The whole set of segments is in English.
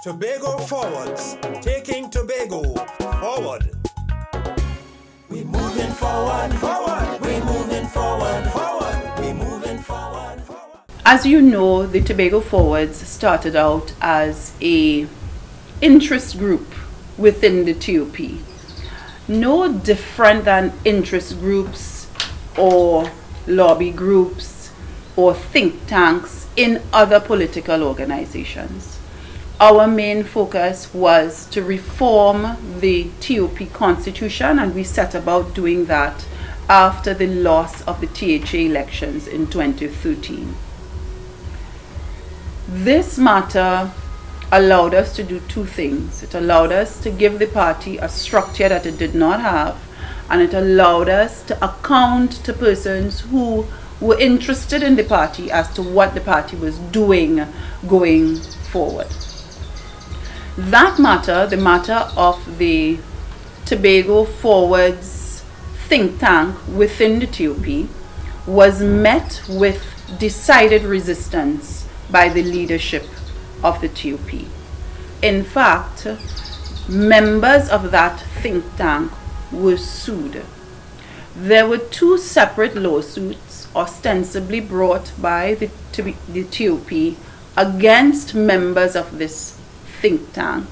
Tobago Forwards, taking Tobago forward. We're moving forward, forward. We're moving forward, forward. We're moving forward, forward. As you know, the Tobago Forwards started out as a interest group within the TOP. No different than interest groups or lobby groups or think tanks in other political organizations. Our main focus was to reform the TOP constitution, and we set about doing that after the loss of the THA elections in 2013. This matter allowed us to do two things. It allowed us to give the party a structure that it did not have, and it allowed us to account to persons who were interested in the party as to what the party was doing going forward. That matter, the matter of the Tobago Forwards think tank within the TOP, was met with decided resistance by the leadership of the TOP. In fact, members of that think tank were sued. There were two separate lawsuits ostensibly brought by the TOP against members of this think tank.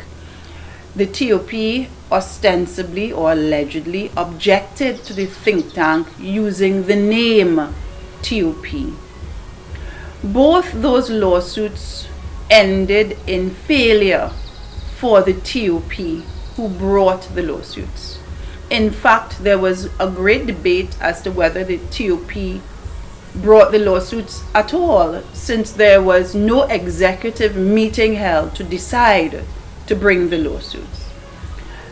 The TOP ostensibly or allegedly objected to the think tank using the name TOP. Both those lawsuits ended in failure for the TOP who brought the lawsuits. In fact, there was a great debate as to whether the TOP brought the lawsuits at all, since there was no executive meeting held to decide to bring the lawsuits.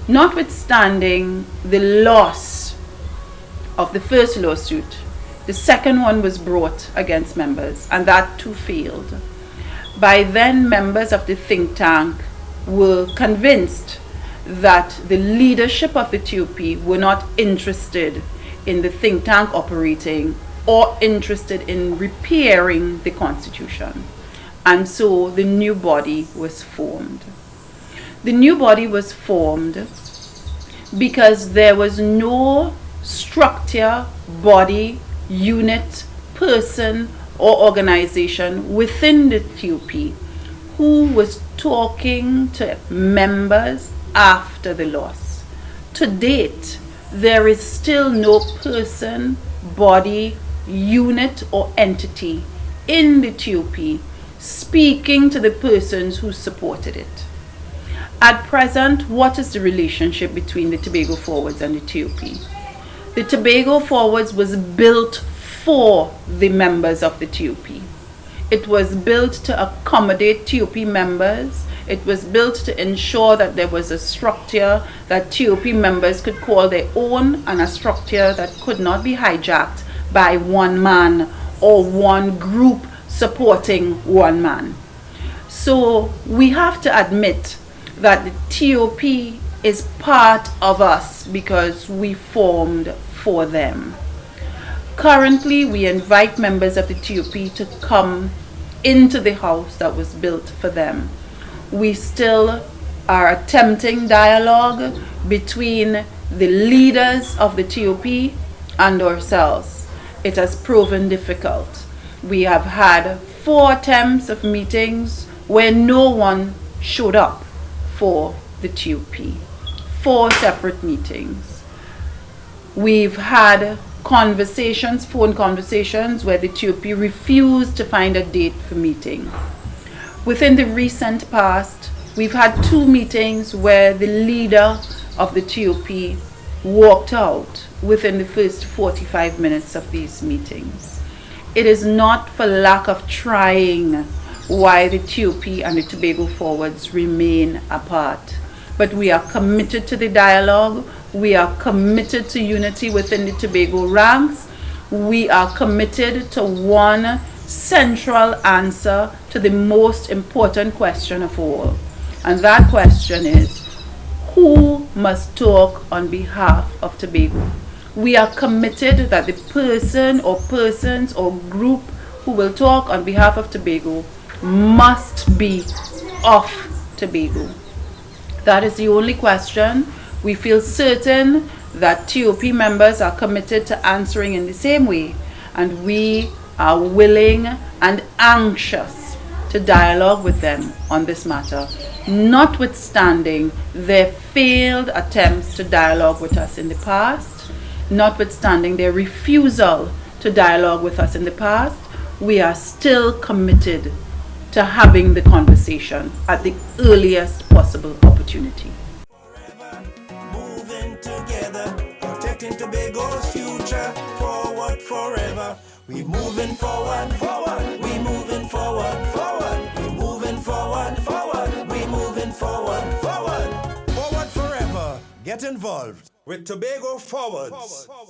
Notwithstanding the loss of the first lawsuit, the second one was brought against members, and that too failed. By then, members of the think tank were convinced that the leadership of the TOP were not interested in the think tank operating or interested in repairing the constitution. And so the new body was formed. The new body was formed because there was no structure, body, unit, person, or organization within the TOP who was talking to members after the loss. To date, there is still no person, body, unit, or entity in the TOP speaking to the persons who supported it. At present, what is the relationship between the Tobago Forwards and the TOP? The Tobago Forwards was built for the members of the TOP. It was built to accommodate TOP members. It was built to ensure that there was a structure that TOP members could call their own, and a structure that could not be hijacked by one man or one group supporting one man. So we have to admit that the TOP is part of us because we formed for them. Currently, we invite members of the TOP to come into the house that was built for them. We still are attempting dialogue between the leaders of the TOP and ourselves. It has proven difficult. We have had 4 attempts of meetings where no one showed up for the TOP. 4 separate meetings. We've had conversations, phone conversations, where the TOP refused to find a date for meeting. Within the recent past, we've had 2 meetings where the leader of the TOP walked out within the first 45 minutes of these meetings. It is not for lack of trying why the TOP and the Tobago Forwards remain apart, but we are committed to the dialogue. We are committed to unity within the Tobago ranks. We are committed to one central answer to the most important question of all. And that question is, who must talk on behalf of Tobago? We are committed that the person or persons or group who will talk on behalf of Tobago must be of Tobago. That is the only question. We feel certain that TOP members are committed to answering in the same way, and we are willing and anxious to dialogue with them on this matter, notwithstanding their failed attempts to dialogue with us in the past, notwithstanding their refusal to dialogue with us in the past. We are still committed to having the conversation at the earliest possible opportunity. Forever, moving together, protecting Tobago's future, forward forever. We moving forward, forward. We moving forward, forward. We moving forward, forward. We moving forward, forward. Forward forever. Get involved with Tobago Forwards.